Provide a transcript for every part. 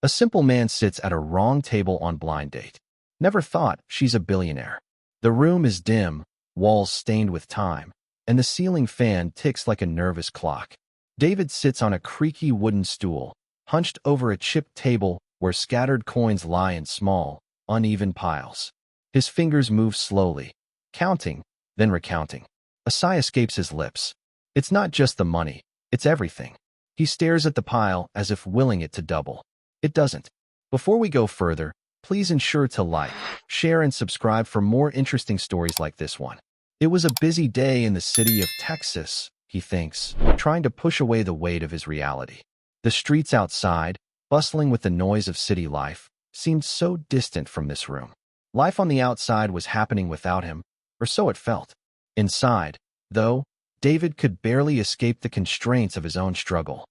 A simple man sits at a wrong table on blind date. Never thought she's a billionaire. The room is dim, walls stained with time, and the ceiling fan ticks like a nervous clock. David sits on a creaky wooden stool, hunched over a chipped table where scattered coins lie in small, uneven piles. His fingers move slowly, counting, then recounting. A sigh escapes his lips. It's not just the money, it's everything. He stares at the pile as if willing it to double. It doesn't. Before we go further, please ensure to like, share, and subscribe for more interesting stories like this one. It was a busy day in the city of Texas, he thinks, trying to push away the weight of his reality. The streets outside, bustling with the noise of city life, seemed so distant from this room. Life on the outside was happening without him, or so it felt. Inside, though, David could barely escape the constraints of his own struggle.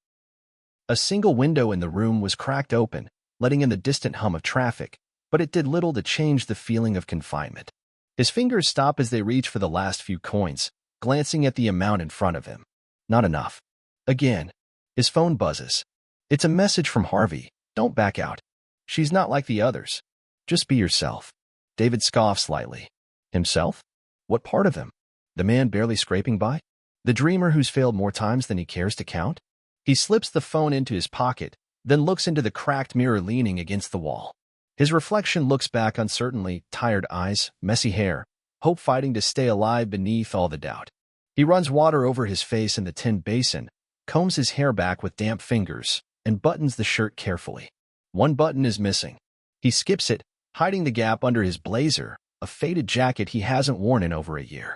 A single window in the room was cracked open, letting in the distant hum of traffic, but it did little to change the feeling of confinement. His fingers stop as they reach for the last few coins, glancing at the amount in front of him. Not enough. Again, his phone buzzes. It's a message from Harvey. Don't back out. She's not like the others. Just be yourself. David scoffs slightly. Himself? What part of him? The man barely scraping by? The dreamer who's failed more times than he cares to count? He slips the phone into his pocket, then looks into the cracked mirror leaning against the wall. His reflection looks back uncertainly, tired eyes, messy hair, hope fighting to stay alive beneath all the doubt. He runs water over his face in the tin basin, combs his hair back with damp fingers, and buttons the shirt carefully. One button is missing. He skips it, hiding the gap under his blazer, a faded jacket he hasn't worn in over a year.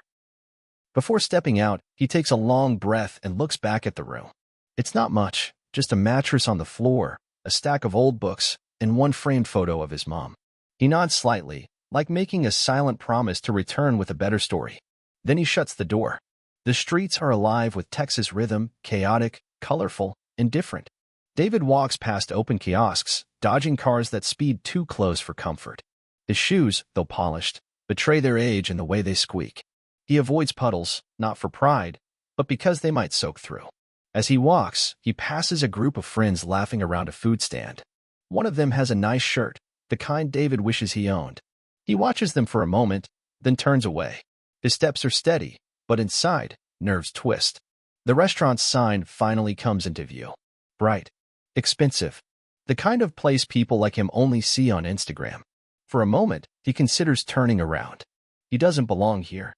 Before stepping out, he takes a long breath and looks back at the room. It's not much, just a mattress on the floor, a stack of old books, and one framed photo of his mom. He nods slightly, like making a silent promise to return with a better story. Then he shuts the door. The streets are alive with Texas rhythm, chaotic, colorful, and different. David walks past open kiosks, dodging cars that speed too close for comfort. His shoes, though polished, betray their age in the way they squeak. He avoids puddles, not for pride, but because they might soak through. As he walks, he passes a group of friends laughing around a food stand. One of them has a nice shirt, the kind David wishes he owned. He watches them for a moment, then turns away. His steps are steady, but inside, nerves twist. The restaurant's sign finally comes into view. Bright. Expensive. The kind of place people like him only see on Instagram. For a moment, he considers turning around. He doesn't belong here.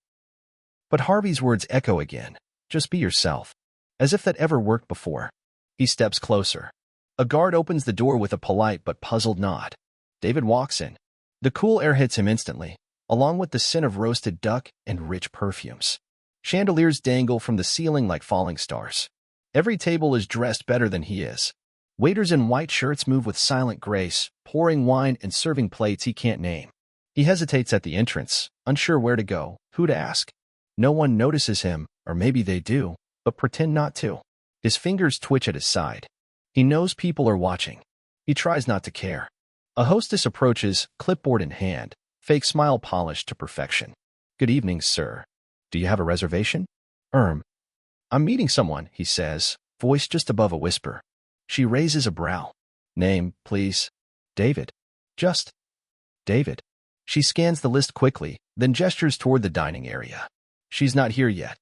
But Harvey's words echo again. Just be yourself. As if that ever worked before. He steps closer. A guard opens the door with a polite but puzzled nod. David walks in. The cool air hits him instantly, along with the scent of roasted duck and rich perfumes. Chandeliers dangle from the ceiling like falling stars. Every table is dressed better than he is. Waiters in white shirts move with silent grace, pouring wine and serving plates he can't name. He hesitates at the entrance, unsure where to go, who to ask. No one notices him, or maybe they do, but pretend not to. His fingers twitch at his side. He knows people are watching. He tries not to care. A hostess approaches, clipboard in hand, fake smile polished to perfection. Good evening, sir. Do you have a reservation? I'm meeting someone, he says, voice just above a whisper. She raises a brow. Name, please. David. Just David. She scans the list quickly, then gestures toward the dining area. She's not here yet.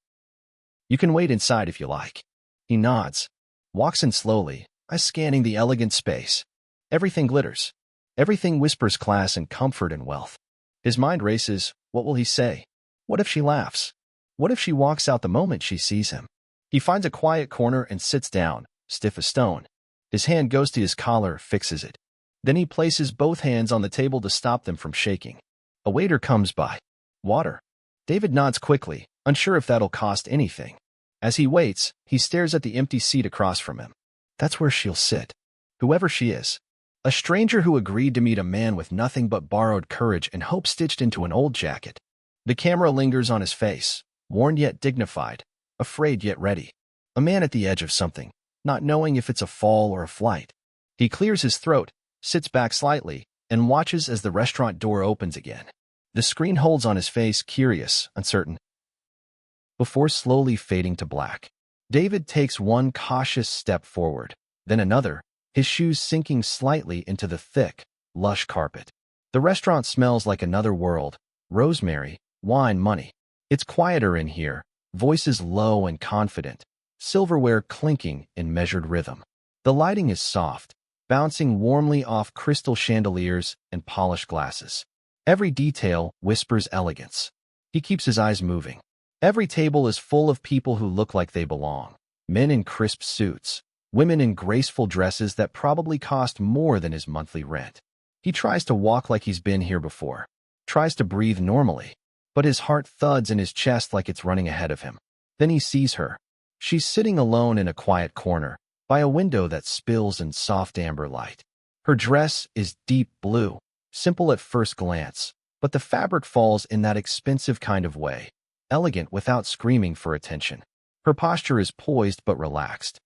You can wait inside if you like. He nods, walks in slowly, eyes scanning the elegant space. Everything glitters. Everything whispers class and comfort and wealth. His mind races. What will he say? What if she laughs? What if she walks out the moment she sees him? He finds a quiet corner and sits down, stiff as stone. His hand goes to his collar, fixes it. Then he places both hands on the table to stop them from shaking. A waiter comes by. Water. David nods quickly, unsure if that'll cost anything. As he waits, he stares at the empty seat across from him. That's where she'll sit. Whoever she is. A stranger who agreed to meet a man with nothing but borrowed courage and hope stitched into an old jacket. The camera lingers on his face, worn yet dignified, afraid yet ready. A man at the edge of something, not knowing if it's a fall or a flight. He clears his throat, sits back slightly, and watches as the restaurant door opens again. The screen holds on his face, curious, uncertain. Before slowly fading to black, David takes one cautious step forward, then another, his shoes sinking slightly into the thick, lush carpet. The restaurant smells like another world: rosemary, wine, money. It's quieter in here, voices low and confident, silverware clinking in measured rhythm. The lighting is soft, bouncing warmly off crystal chandeliers and polished glasses. Every detail whispers elegance. He keeps his eyes moving. Every table is full of people who look like they belong. Men in crisp suits, women in graceful dresses that probably cost more than his monthly rent. He tries to walk like he's been here before, tries to breathe normally, but his heart thuds in his chest like it's running ahead of him. Then he sees her. She's sitting alone in a quiet corner, by a window that spills in soft amber light. Her dress is deep blue, simple at first glance, but the fabric falls in that expensive kind of way, elegant without screaming for attention. Her posture is poised but relaxed.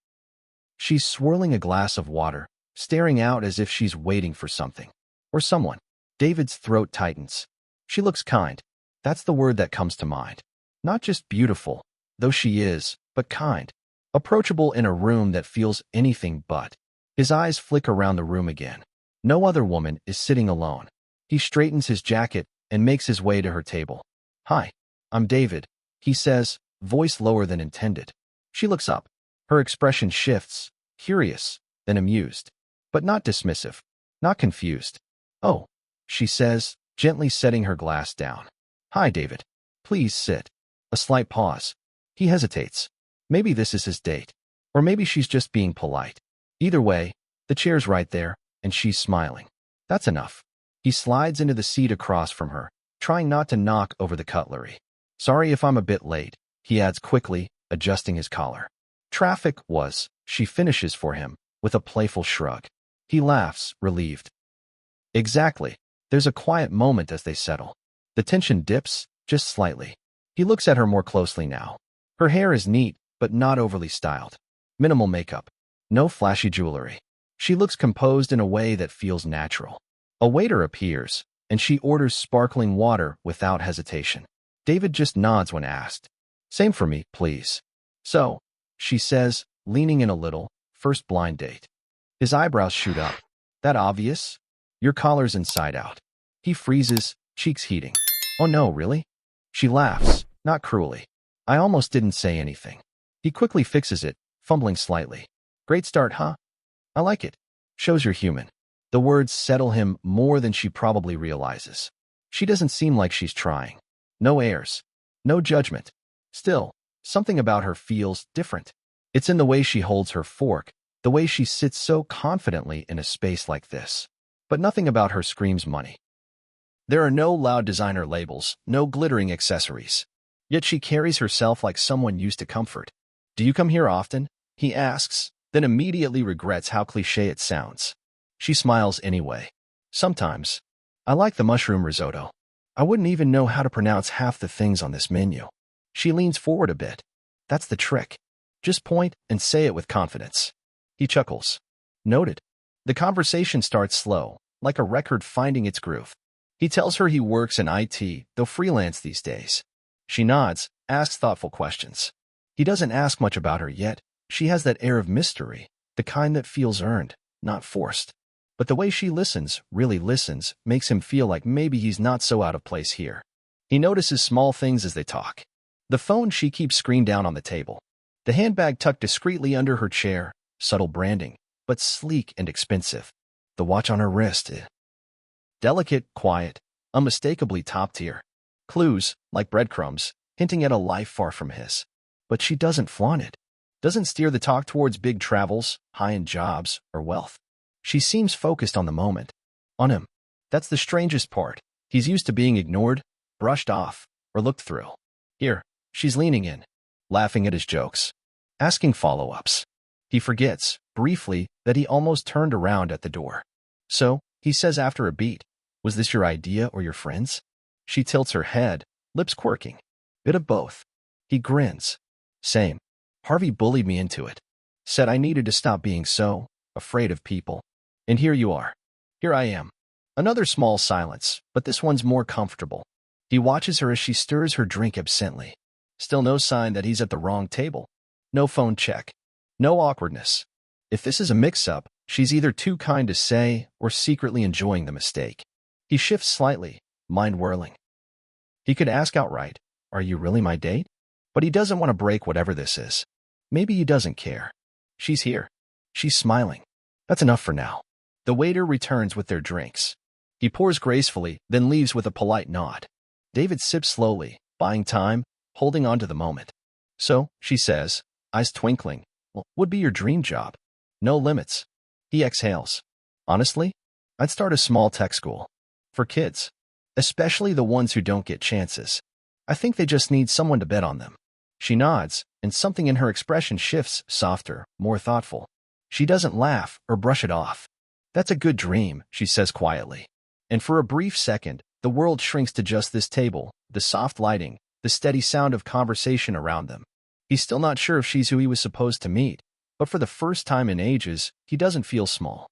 She's swirling a glass of water, staring out as if she's waiting for something. Or someone. David's throat tightens. She looks kind. That's the word that comes to mind. Not just beautiful, though she is, but kind. Approachable in a room that feels anything but. His eyes flick around the room again. No other woman is sitting alone. He straightens his jacket and makes his way to her table. "Hi, I'm David," he says, voice lower than intended. She looks up. Her expression shifts, curious, then amused. But not dismissive, not confused. "Oh," she says, gently setting her glass down. "Hi, David. Please sit." A slight pause. He hesitates. Maybe this is his date. Or maybe she's just being polite. Either way, the chair's right there, and she's smiling. That's enough. He slides into the seat across from her, trying not to knock over the cutlery. "Sorry if I'm a bit late," he adds quickly, adjusting his collar. "Traffic was," she finishes for him, with a playful shrug. He laughs, relieved. Exactly. There's a quiet moment as they settle. The tension dips, just slightly. He looks at her more closely now. Her hair is neat, but not overly styled. Minimal makeup. No flashy jewelry. She looks composed in a way that feels natural. A waiter appears, and she orders sparkling water without hesitation. David just nods when asked. "Same for me, please." "So," she says, leaning in a little, "first blind date." His eyebrows shoot up. "That obvious? Your collar's inside out." He freezes, cheeks heating. "Oh no, really?" She laughs, not cruelly. "I almost didn't say anything." He quickly fixes it, fumbling slightly. "Great start, huh? I like it. Shows you're human." The words settle him more than she probably realizes. She doesn't seem like she's trying. No airs. No judgment. Still, something about her feels different. It's in the way she holds her fork, the way she sits so confidently in a space like this. But nothing about her screams money. There are no loud designer labels, no glittering accessories. Yet she carries herself like someone used to comfort. "Do you come here often?" he asks, then immediately regrets how cliché it sounds. She smiles anyway. "Sometimes. I like the mushroom risotto. I wouldn't even know how to pronounce half the things on this menu." She leans forward a bit. "That's the trick. Just point and say it with confidence." He chuckles. "Noted." The conversation starts slow, like a record finding its groove. He tells her he works in IT, though freelance these days. She nods, asks thoughtful questions. He doesn't ask much about her yet. She has that air of mystery, the kind that feels earned, not forced. But the way she listens, really listens, makes him feel like maybe he's not so out of place here. He notices small things as they talk. The phone she keeps screened down on the table. The handbag tucked discreetly under her chair, subtle branding, but sleek and expensive. The watch on her wrist. Delicate, quiet, unmistakably top tier. Clues, like breadcrumbs, hinting at a life far from his. But she doesn't flaunt it. Doesn't steer the talk towards big travels, high-end jobs, or wealth. She seems focused on the moment. On him. That's the strangest part. He's used to being ignored, brushed off, or looked through. Here, she's leaning in, laughing at his jokes, asking follow-ups. He forgets, briefly, that he almost turned around at the door. "So," he says after a beat, "was this your idea or your friend's?" She tilts her head, lips quirking. "Bit of both." He grins. "Same. Harvey bullied me into it. Said I needed to stop being so afraid of people. And here you are. Here I am." Another small silence, but this one's more comfortable. He watches her as she stirs her drink absently. Still no sign that he's at the wrong table. No phone check. No awkwardness. If this is a mix-up, She's either too kind to say or secretly enjoying the mistake. He shifts slightly, mind whirling. He could ask outright, "Are you really my date?" But he doesn't want to break whatever this is. Maybe he doesn't care. She's here. She's smiling. That's enough for now. The waiter returns with their drinks. He pours gracefully, then leaves with a polite nod. David sips slowly, buying time, holding on to the moment. "So," she says, eyes twinkling, "what would be your dream job?" "No limits." He exhales. "Honestly, I'd start a small tech school. For kids. Especially the ones who don't get chances. I think they just need someone to bet on them." She nods, and something in her expression shifts, softer, more thoughtful. She doesn't laugh or brush it off. "That's a good dream," she says quietly. And for a brief second, the world shrinks to just this table, the soft lighting, the steady sound of conversation around them. He's still not sure if she's who he was supposed to meet, but for the first time in ages, he doesn't feel small.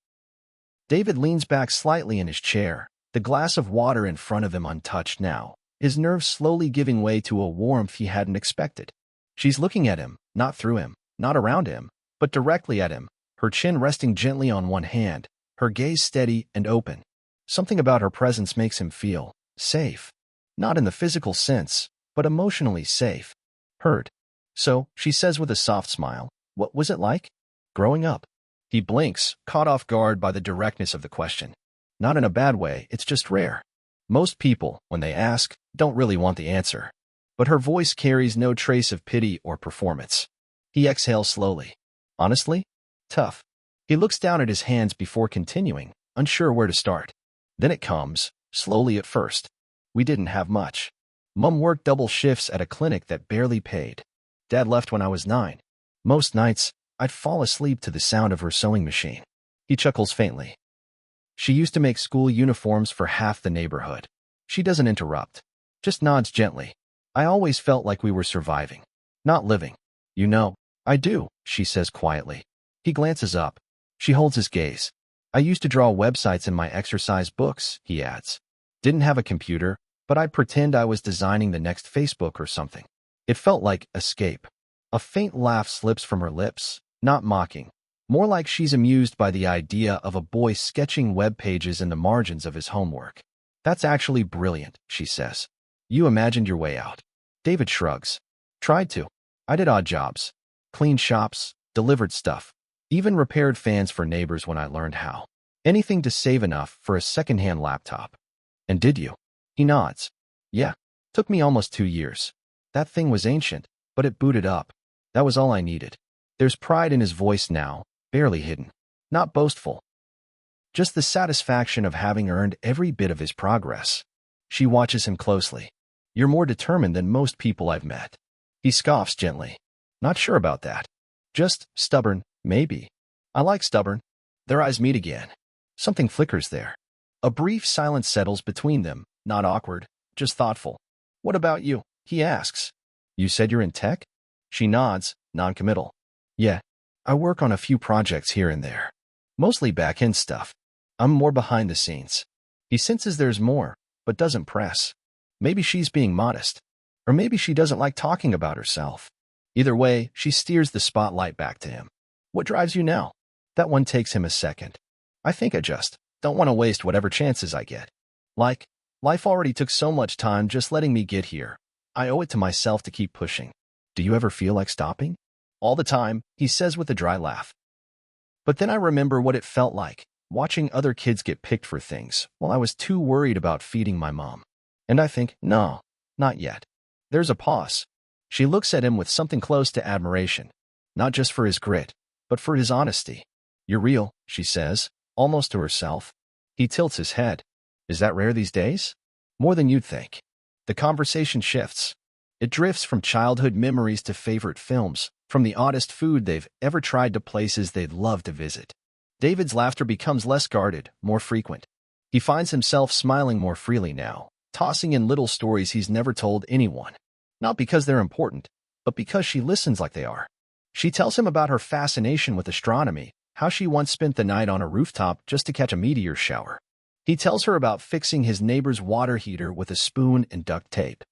David leans back slightly in his chair, the glass of water in front of him untouched now, his nerves slowly giving way to a warmth he hadn't expected. She's looking at him, not through him, not around him, but directly at him, her chin resting gently on one hand, her gaze steady and open. Something about her presence makes him feel safe. Not in the physical sense, but emotionally safe. Heard. "So," she says with a soft smile, "what was it like? Growing up?" He blinks, caught off guard by the directness of the question. Not in a bad way, it's just rare. Most people, when they ask, don't really want the answer. But her voice carries no trace of pity or performance. He exhales slowly. "Honestly? Tough." He looks down at his hands before continuing, unsure where to start. Then it comes, slowly at first. "We didn't have much. Mom worked double shifts at a clinic that barely paid. Dad left when I was 9. Most nights, I'd fall asleep to the sound of her sewing machine." He chuckles faintly. "She used to make school uniforms for half the neighborhood." She doesn't interrupt, just nods gently. "I always felt like we were surviving, not living." "You know, I do," she says quietly. He glances up. She holds his gaze. "I used to draw websites in my exercise books," he adds. "Didn't have a computer, but I'd pretend I was designing the next Facebook or something." It felt like escape. A faint laugh slips from her lips, not mocking. More like she's amused by the idea of a boy sketching web pages in the margins of his homework. "That's actually brilliant," she says. "You imagined your way out." David shrugs. "Tried to. I did odd jobs. Cleaned shops, delivered stuff. Even repaired fans for neighbors when I learned how. Anything to save enough for a secondhand laptop." "And did you?" He nods. "Yeah. Took me almost 2 years. That thing was ancient, but it booted up. That was all I needed." There's pride in his voice now, barely hidden. Not boastful. Just the satisfaction of having earned every bit of his progress. She watches him closely. "You're more determined than most people I've met." He scoffs gently. "Not sure about that. Just stubborn, maybe." "I like stubborn." Their eyes meet again. Something flickers there. A brief silence settles between them, not awkward, just thoughtful. "What about you?" he asks. "You said you're in tech?" She nods, non-committal. "Yeah, I work on a few projects here and there. Mostly back-end stuff. I'm more behind the scenes." He senses there's more, but doesn't press. Maybe she's being modest. Or maybe she doesn't like talking about herself. Either way, she steers the spotlight back to him. "What drives you now?" That one takes him a second. "I think I just don't want to waste whatever chances I get. Like, life already took so much time just letting me get here. I owe it to myself to keep pushing." "Do you ever feel like stopping?" "All the time," he says with a dry laugh. "But then I remember what it felt like, watching other kids get picked for things, while I was too worried about feeding my mom. And I think, no, not yet." There's a pause. She looks at him with something close to admiration, not just for his grit, but for his honesty. "You're real," she says, almost to herself. He tilts his head. "Is that rare these days?" "More than you'd think." The conversation shifts. It drifts from childhood memories to favorite films, from the oddest food they've ever tried to places they'd love to visit. David's laughter becomes less guarded, more frequent. He finds himself smiling more freely now, tossing in little stories he's never told anyone. Not because they're important, but because she listens like they are. She tells him about her fascination with astronomy, how she once spent the night on a rooftop just to catch a meteor shower. He tells her about fixing his neighbor's water heater with a spoon and duct tape.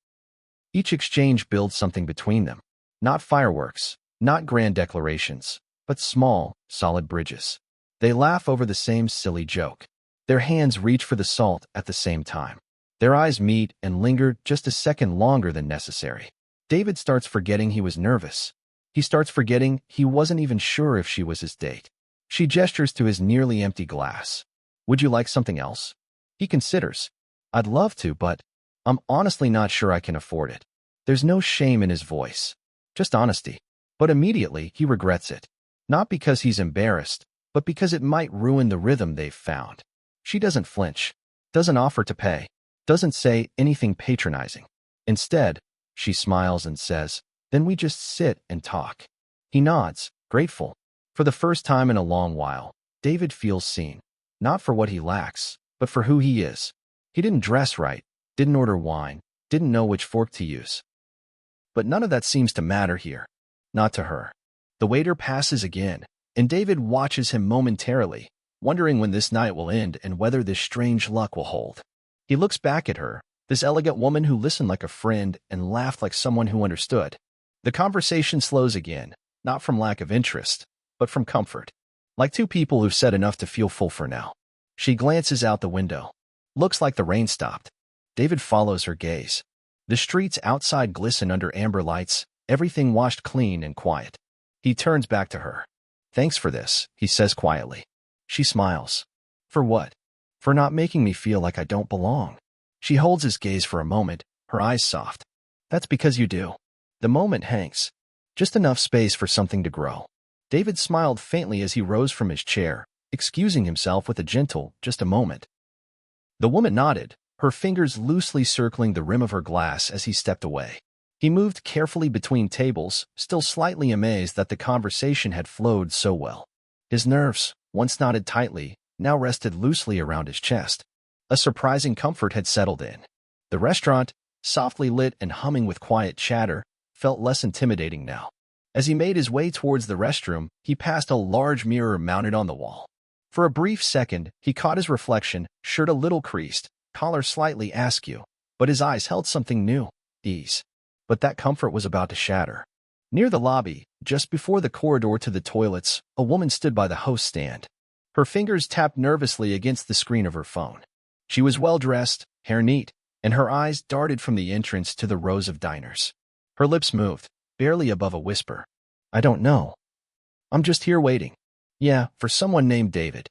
Each exchange builds something between them. Not fireworks, not grand declarations, but small, solid bridges. They laugh over the same silly joke. Their hands reach for the salt at the same time. Their eyes meet and linger just a second longer than necessary. David starts forgetting he was nervous. He starts forgetting he wasn't even sure if she was his date. She gestures to his nearly empty glass. Would you like something else? He considers. I'd love to, but I'm honestly not sure I can afford it. There's no shame in his voice, just honesty. But immediately he regrets it. Not because he's embarrassed, but because it might ruin the rhythm they've found. She doesn't flinch, doesn't offer to pay, doesn't say anything patronizing. Instead, she smiles and says, then we just sit and talk. He nods, grateful. For the first time in a long while, David feels seen. Not for what he lacks, but for who he is. He didn't dress right, didn't order wine, didn't know which fork to use. But none of that seems to matter here. Not to her. The waiter passes again, and David watches him momentarily, wondering when this night will end and whether this strange luck will hold. He looks back at her, this elegant woman who listened like a friend and laughed like someone who understood. The conversation slows again, not from lack of interest, but from comfort. Like two people who've said enough to feel full for now. She glances out the window. Looks like the rain stopped. David follows her gaze. The streets outside glisten under amber lights, everything washed clean and quiet. He turns back to her. Thanks for this, he says quietly. She smiles. For what? For not making me feel like I don't belong. She holds his gaze for a moment, her eyes soft. That's because you do. The moment hangs. Just enough space for something to grow. David smiled faintly as he rose from his chair, excusing himself with a gentle, just a moment. The woman nodded, her fingers loosely circling the rim of her glass as he stepped away. He moved carefully between tables, still slightly amazed that the conversation had flowed so well. His nerves, once knotted tightly, now rested loosely around his chest. A surprising comfort had settled in. The restaurant, softly lit and humming with quiet chatter, felt less intimidating now. As he made his way towards the restroom, he passed a large mirror mounted on the wall. For a brief second, he caught his reflection, shirt a little creased, collar slightly askew, but his eyes held something new, ease. But that comfort was about to shatter. Near the lobby, just before the corridor to the toilets, a woman stood by the host stand. Her fingers tapped nervously against the screen of her phone. She was well-dressed, hair neat, and her eyes darted from the entrance to the rows of diners. Her lips moved, barely above a whisper. I don't know. I'm just here waiting. Yeah, for someone named David.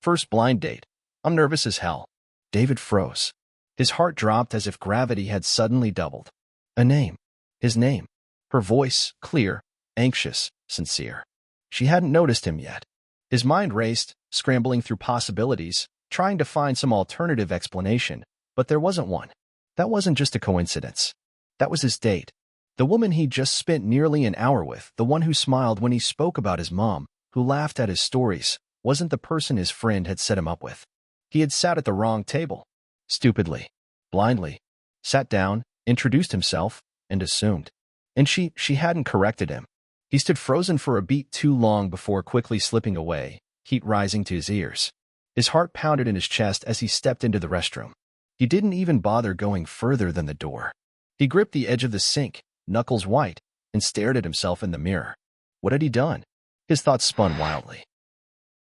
First blind date. I'm nervous as hell. David froze. His heart dropped as if gravity had suddenly doubled. A name. His name. Her voice, clear, anxious, sincere. She hadn't noticed him yet. His mind raced, scrambling through possibilities, trying to find some alternative explanation, but there wasn't one. That wasn't just a coincidence. That was his date. The woman he'd just spent nearly an hour with, the one who smiled when he spoke about his mom, who laughed at his stories, wasn't the person his friend had set him up with. He had sat at the wrong table. Stupidly. Blindly. Sat down, introduced himself, and assumed. And she hadn't corrected him. He stood frozen for a beat too long before quickly slipping away, heat rising to his ears. His heart pounded in his chest as he stepped into the restroom. He didn't even bother going further than the door. He gripped the edge of the sink, knuckles white, and stared at himself in the mirror. What had he done? His thoughts spun wildly.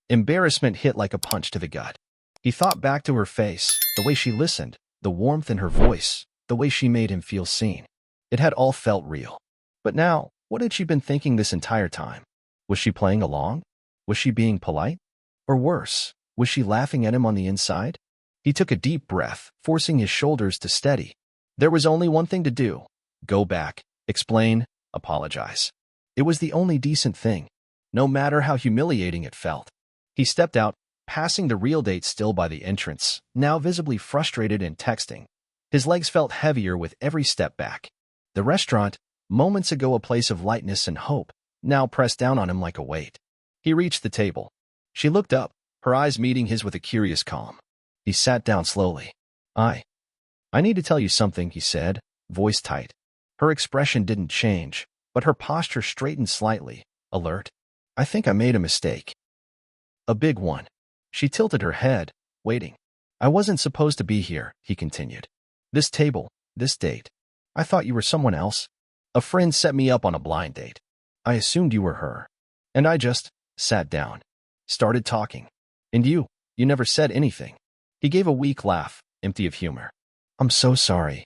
Embarrassment hit like a punch to the gut. He thought back to her face, the way she listened, the warmth in her voice, the way she made him feel seen. It had all felt real. But now, what had she been thinking this entire time? Was she playing along? Was she being polite? Or worse, was she laughing at him on the inside? He took a deep breath, forcing his shoulders to steady. There was only one thing to do. Go back, explain, apologize. It was the only decent thing, no matter how humiliating it felt. He stepped out, passing the real date still by the entrance, now visibly frustrated and texting. His legs felt heavier with every step back. The restaurant, moments ago a place of lightness and hope, now pressed down on him like a weight. He reached the table. She looked up, her eyes meeting his with a curious calm. He sat down slowly. I need to tell you something, he said, voice tight. Her expression didn't change, but her posture straightened slightly, alert. I think I made a mistake. A big one. She tilted her head, waiting. I wasn't supposed to be here, he continued. This table, this date. I thought you were someone else. A friend set me up on a blind date. I assumed you were her. And I just sat down. Started talking. And you never said anything. He gave a weak laugh, empty of humor. I'm so sorry.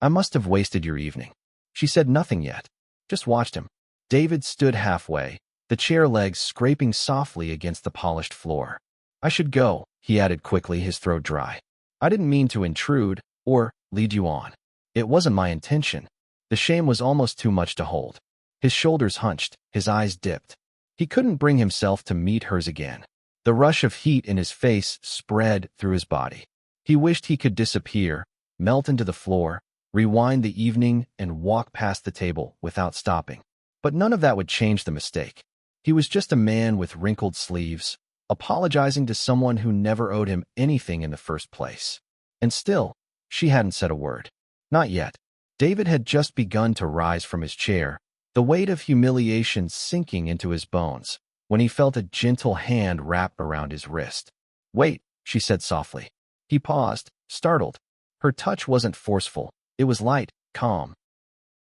I must have wasted your evening. She said nothing yet. Just watched him. David stood halfway, the chair legs scraping softly against the polished floor. I should go, he added quickly, his throat dry. I didn't mean to intrude or lead you on. It wasn't my intention. The shame was almost too much to hold. His shoulders hunched, his eyes dipped. He couldn't bring himself to meet hers again. The rush of heat in his face spread through his body. He wished he could disappear, melt into the floor, rewind the evening, and walk past the table without stopping. But none of that would change the mistake. He was just a man with wrinkled sleeves, apologizing to someone who never owed him anything in the first place. And still, she hadn't said a word. Not yet. David had just begun to rise from his chair, the weight of humiliation sinking into his bones, when he felt a gentle hand wrap around his wrist. Wait, she said softly. He paused, startled. Her touch wasn't forceful. It was light, calm.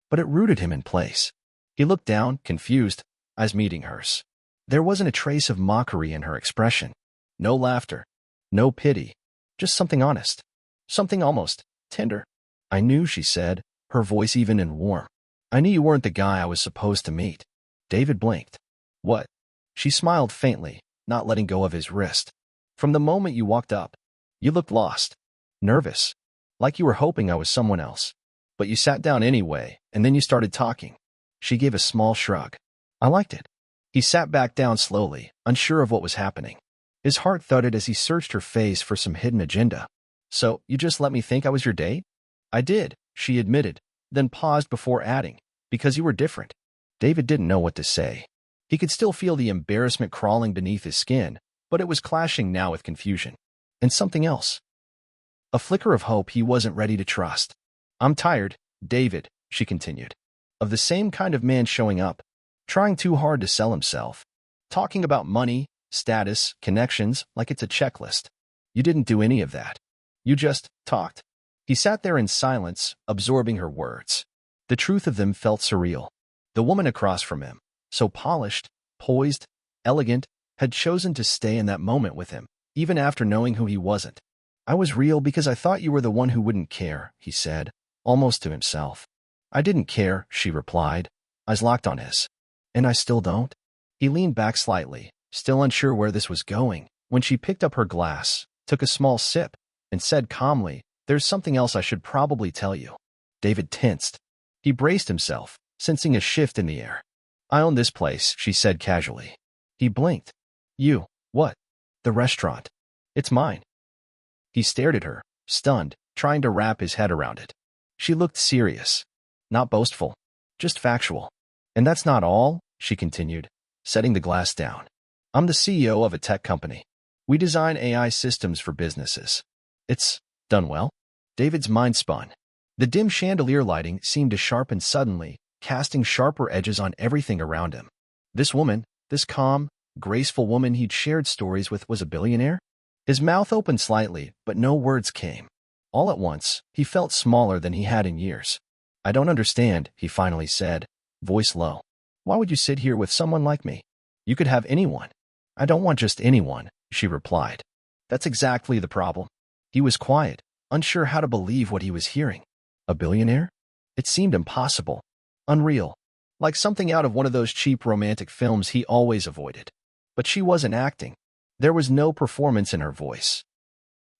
But it rooted him in place. He looked down, confused, eyes meeting hers. There wasn't a trace of mockery in her expression. No laughter. No pity. Just something honest. Something almost tender. I knew, she said, her voice even and warm. I knew you weren't the guy I was supposed to meet. David blinked. What? She smiled faintly, not letting go of his wrist. From the moment you walked up, you looked lost, nervous, like you were hoping I was someone else. But you sat down anyway, and then you started talking. She gave a small shrug. I liked it. He sat back down slowly, unsure of what was happening. His heart thudded as he searched her face for some hidden agenda. So, you just let me think I was your date? I did, she admitted, then paused before adding, because you were different. David didn't know what to say. He could still feel the embarrassment crawling beneath his skin, but it was clashing now with confusion. And something else. A flicker of hope he wasn't ready to trust. I'm tired, David, she continued, of the same kind of man showing up, trying too hard to sell himself, talking about money, status, connections, like it's a checklist. You didn't do any of that. You just talked. He sat there in silence, absorbing her words. The truth of them felt surreal. The woman across from him, so polished, poised, elegant, had chosen to stay in that moment with him, even after knowing who he wasn't. I was real because I thought you were the one who wouldn't care, he said, almost to himself. I didn't care, she replied, eyes locked on his. And I still don't? He leaned back slightly, still unsure where this was going, when she picked up her glass, took a small sip, and said calmly, There's something else I should probably tell you. David tensed. He braced himself, sensing a shift in the air. I own this place, she said casually. He blinked. You, what? The restaurant. It's mine. He stared at her, stunned, trying to wrap his head around it. She looked serious. Not boastful. Just factual. And that's not all, she continued, setting the glass down. I'm the CEO of a tech company. We design AI systems for businesses. It's done well. David's mind spun. The dim chandelier lighting seemed to sharpen suddenly, casting sharper edges on everything around him. This woman, this calm, graceful woman he'd shared stories with, was a billionaire? His mouth opened slightly, but no words came. All at once, he felt smaller than he had in years. I don't understand, he finally said, voice low. Why would you sit here with someone like me? You could have anyone. I don't want just anyone, she replied. That's exactly the problem. He was quiet, unsure how to believe what he was hearing. A billionaire? It seemed impossible. Unreal. Like something out of one of those cheap romantic films he always avoided. But she wasn't acting. There was no performance in her voice.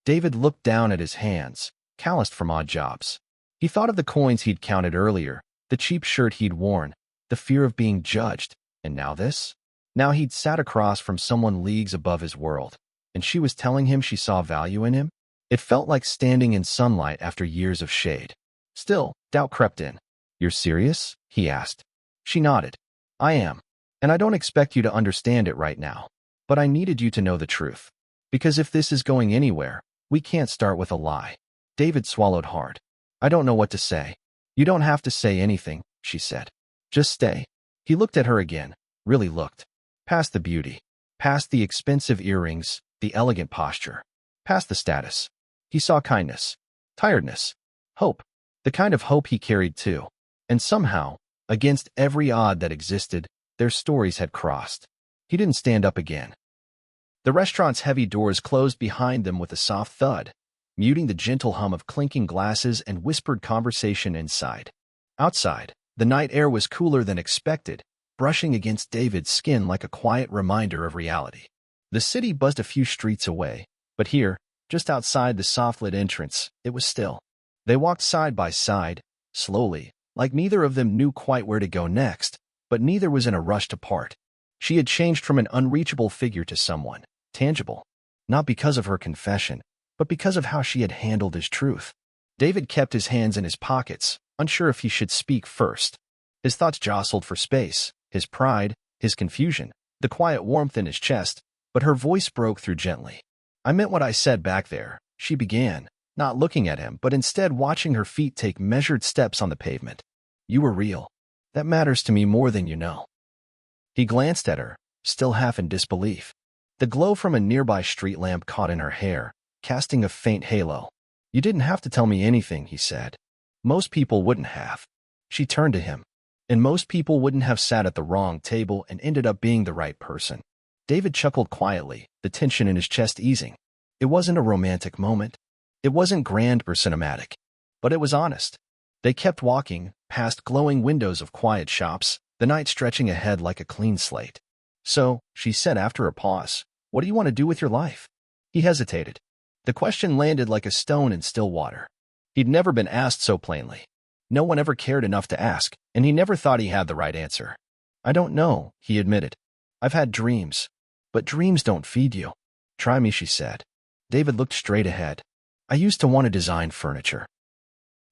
David looked down at his hands, calloused from odd jobs. He thought of the coins he'd counted earlier, the cheap shirt he'd worn, the fear of being judged, and now this? Now he'd sat across from someone leagues above his world, and she was telling him she saw value in him? It felt like standing in sunlight after years of shade. Still, doubt crept in. You're serious? He asked. She nodded. I am. And I don't expect you to understand it right now. But I needed you to know the truth. Because if this is going anywhere, we can't start with a lie. David swallowed hard. I don't know what to say. You don't have to say anything, she said. Just stay. He looked at her again, really looked. Past the beauty. Past the expensive earrings, the elegant posture. Past the status. He saw kindness. Tiredness. Hope. The kind of hope he carried too. And somehow, against every odd that existed, their stories had crossed. He didn't stand up again. The restaurant's heavy doors closed behind them with a soft thud, muting the gentle hum of clinking glasses and whispered conversation inside. Outside, the night air was cooler than expected, brushing against David's skin like a quiet reminder of reality. The city buzzed a few streets away, but here, just outside the soft-lit entrance, it was still. They walked side by side, slowly, like neither of them knew quite where to go next, but neither was in a rush to part. She had changed from an unreachable figure to someone tangible, not because of her confession, but because of how she had handled his truth. David kept his hands in his pockets, unsure if he should speak first. His thoughts jostled for space, his pride, his confusion, the quiet warmth in his chest, but her voice broke through gently. "I meant what I said back there," she began, not looking at him, but instead watching her feet take measured steps on the pavement. "You were real. That matters to me more than you know." He glanced at her, still half in disbelief. The glow from a nearby street lamp caught in her hair, casting a faint halo. "You didn't have to tell me anything," he said. "Most people wouldn't have." She turned to him. "And most people wouldn't have sat at the wrong table and ended up being the right person." David chuckled quietly, the tension in his chest easing. It wasn't a romantic moment. It wasn't grand or cinematic. But it was honest. They kept walking, past glowing windows of quiet shops, the night stretching ahead like a clean slate. "So," she said after a pause, "what do you want to do with your life?" He hesitated. The question landed like a stone in still water. He'd never been asked so plainly. No one ever cared enough to ask, and he never thought he had the right answer. "I don't know," he admitted. "I've had dreams. But dreams don't feed you." "Try me," she said. David looked straight ahead. "I used to want to design furniture.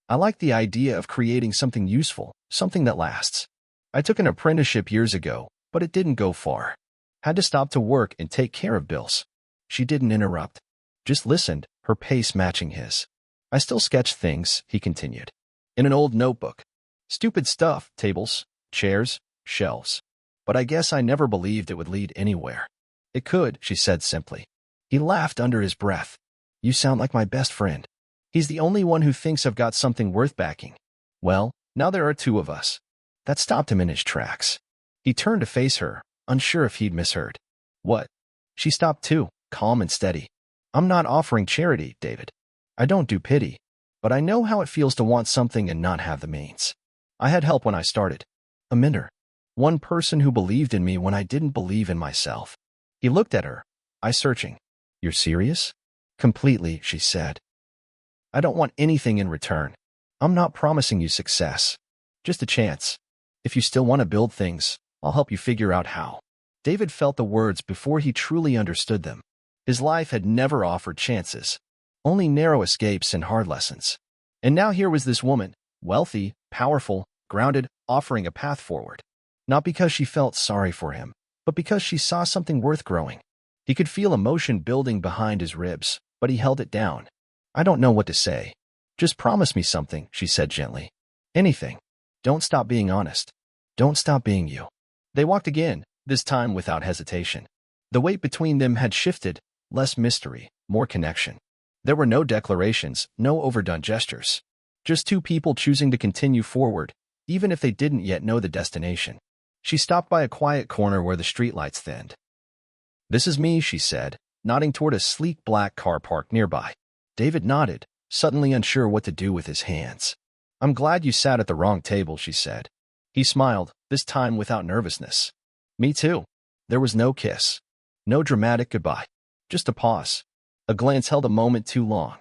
I liked the idea of creating something useful, something that lasts. I took an apprenticeship years ago, but it didn't go far. Had to stop to work and take care of bills." She didn't interrupt, just listened, her pace matching his. "I still sketch things," he continued, "in an old notebook. Stupid stuff, tables, chairs, shelves. But I guess I never believed it would lead anywhere." "It could," she said simply. He laughed under his breath. "You sound like my best friend. He's the only one who thinks I've got something worth backing. Well, now there are two of us." That stopped him in his tracks. He turned to face her, unsure if he'd misheard. "What?" She stopped too, calm and steady. "I'm not offering charity, David. I don't do pity. But I know how it feels to want something and not have the means. I had help when I started. A mentor. One person who believed in me when I didn't believe in myself." He looked at her, eyes searching. "You're serious?" "Completely," she said. "I don't want anything in return. I'm not promising you success. Just a chance. If you still want to build things, I'll help you figure out how." David felt the words before he truly understood them. His life had never offered chances, only narrow escapes and hard lessons. And now here was this woman, wealthy, powerful, grounded, offering a path forward. Not because she felt sorry for him, but because she saw something worth growing. He could feel emotion building behind his ribs, but he held it down. "I don't know what to say. Just promise me something," she said gently. "Anything. Don't stop being honest. Don't stop being you." They walked again, this time without hesitation. The weight between them had shifted, less mystery, more connection. There were no declarations, no overdone gestures. Just two people choosing to continue forward, even if they didn't yet know the destination. She stopped by a quiet corner where the streetlights thinned. "This is me," she said, nodding toward a sleek black car parked nearby. David nodded, suddenly unsure what to do with his hands. "I'm glad you sat at the wrong table," she said. He smiled, this time without nervousness. "Me too." There was no kiss. No dramatic goodbye. Just a pause. A glance held a moment too long.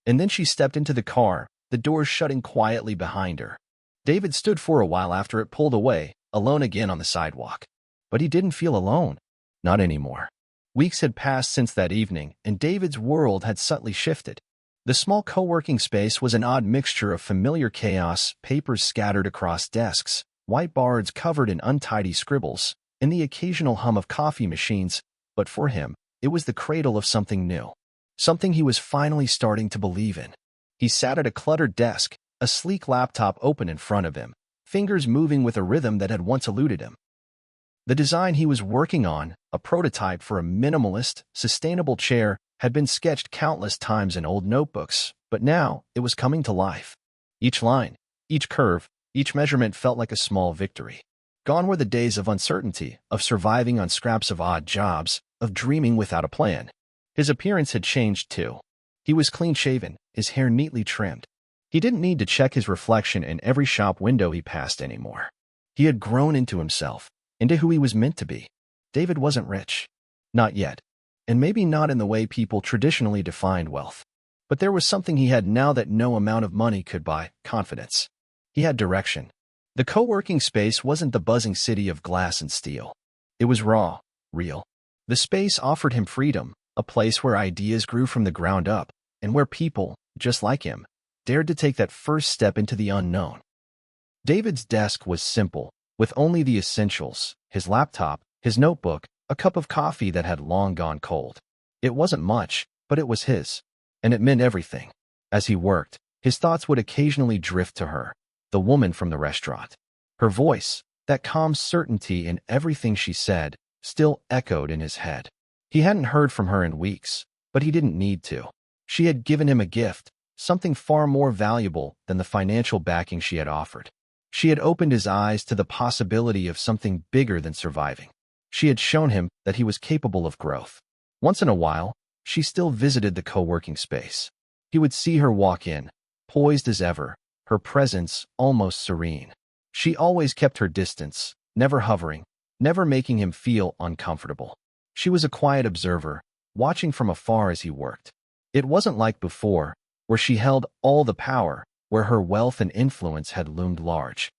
And then she stepped into the car, the doors shutting quietly behind her. David stood for a while after it pulled away, alone again on the sidewalk. But he didn't feel alone. Not anymore. Weeks had passed since that evening, and David's world had subtly shifted. The small co-working space was an odd mixture of familiar chaos, papers scattered across desks, whiteboards covered in untidy scribbles, and the occasional hum of coffee machines, but for him, it was the cradle of something new. Something he was finally starting to believe in. He sat at a cluttered desk, a sleek laptop open in front of him, fingers moving with a rhythm that had once eluded him. The design he was working on, a prototype for a minimalist, sustainable chair, had been sketched countless times in old notebooks, but now it was coming to life. Each line, each curve, each measurement felt like a small victory. Gone were the days of uncertainty, of surviving on scraps of odd jobs, of dreaming without a plan. His appearance had changed too. He was clean-shaven, his hair neatly trimmed. He didn't need to check his reflection in every shop window he passed anymore. He had grown into himself, into who he was meant to be. David wasn't rich. Not yet. And maybe not in the way people traditionally defined wealth. But there was something he had now that no amount of money could buy: confidence. He had direction. The co-working space wasn't the buzzing city of glass and steel. It was raw, real. The space offered him freedom, a place where ideas grew from the ground up, and where people, just like him, dared to take that first step into the unknown. David's desk was simple, with only the essentials: his laptop, his notebook, a cup of coffee that had long gone cold. It wasn't much, but it was his, and it meant everything. As he worked, his thoughts would occasionally drift to her, the woman from the restaurant. Her voice, that calm certainty in everything she said, still echoed in his head. He hadn't heard from her in weeks, but he didn't need to. She had given him a gift, something far more valuable than the financial backing she had offered. She had opened his eyes to the possibility of something bigger than surviving. She had shown him that he was capable of growth. Once in a while, she still visited the co-working space. He would see her walk in, poised as ever, her presence almost serene. She always kept her distance, never hovering, never making him feel uncomfortable. She was a quiet observer, watching from afar as he worked. It wasn't like before, where she held all the power, where her wealth and influence had loomed large.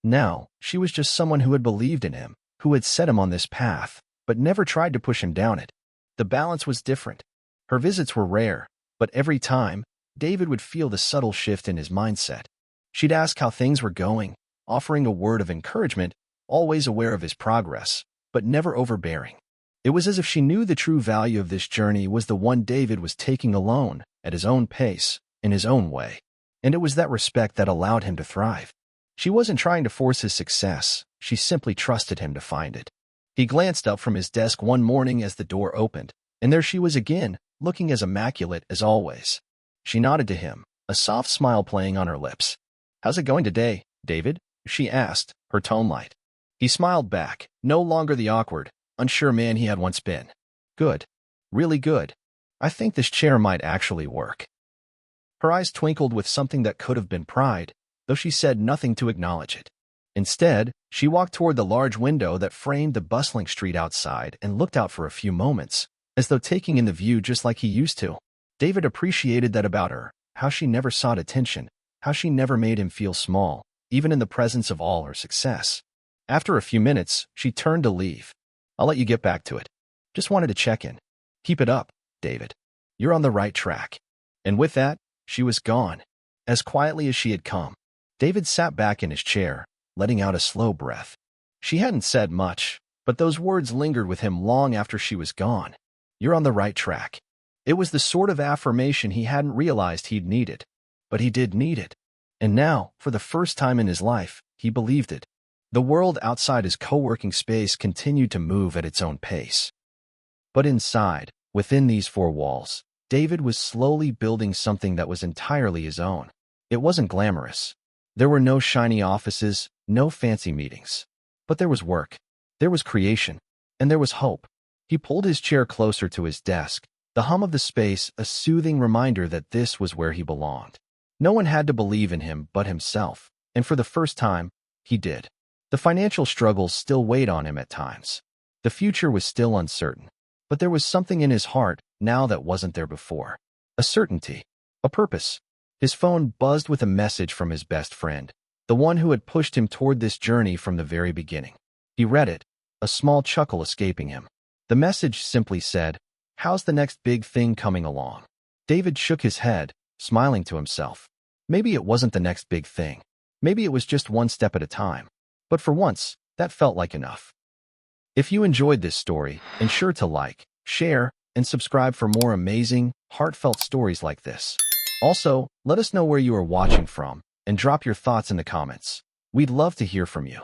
Now, she was just someone who had believed in him, who had set him on this path, but never tried to push him down it. The balance was different. Her visits were rare, but every time, David would feel the subtle shift in his mindset. She'd ask how things were going, offering a word of encouragement, always aware of his progress, but never overbearing. It was as if she knew the true value of this journey was the one David was taking alone, at his own pace, in his own way. And it was that respect that allowed him to thrive. She wasn't trying to force his success, she simply trusted him to find it. He glanced up from his desk one morning as the door opened, and there she was again, looking as immaculate as always. She nodded to him, a soft smile playing on her lips. "How's it going today, David?" she asked, her tone light. He smiled back, no longer the awkward, unsure man he had once been. "Good. Really good. I think this chair might actually work." Her eyes twinkled with something that could have been pride, though she said nothing to acknowledge it. Instead, she walked toward the large window that framed the bustling street outside and looked out for a few moments, as though taking in the view just like he used to. David appreciated that about her, how she never sought attention, how she never made him feel small, even in the presence of all her success. After a few minutes, she turned to leave. "I'll let you get back to it. Just wanted to check in. Keep it up, David. You're on the right track." And with that, she was gone, as quietly as she had come. David sat back in his chair, letting out a slow breath. She hadn't said much, but those words lingered with him long after she was gone. You're on the right track. It was the sort of affirmation he hadn't realized he'd needed. But he did need it. And now, for the first time in his life, he believed it. The world outside his co-working space continued to move at its own pace. But inside, within these four walls, David was slowly building something that was entirely his own. It wasn't glamorous. There were no shiny offices, no fancy meetings. But there was work. There was creation. And there was hope. He pulled his chair closer to his desk, the hum of the space a soothing reminder that this was where he belonged. No one had to believe in him but himself, and for the first time, he did. The financial struggles still weighed on him at times. The future was still uncertain, but there was something in his heart now that wasn't there before. A certainty, a purpose. His phone buzzed with a message from his best friend, the one who had pushed him toward this journey from the very beginning. He read it, a small chuckle escaping him. The message simply said, "How's the next big thing coming along?" David shook his head, smiling to himself. Maybe it wasn't the next big thing. Maybe it was just one step at a time. But for once, that felt like enough. If you enjoyed this story, ensure to like, share, and subscribe for more amazing, heartfelt stories like this. Also, let us know where you are watching from, and drop your thoughts in the comments. We'd love to hear from you.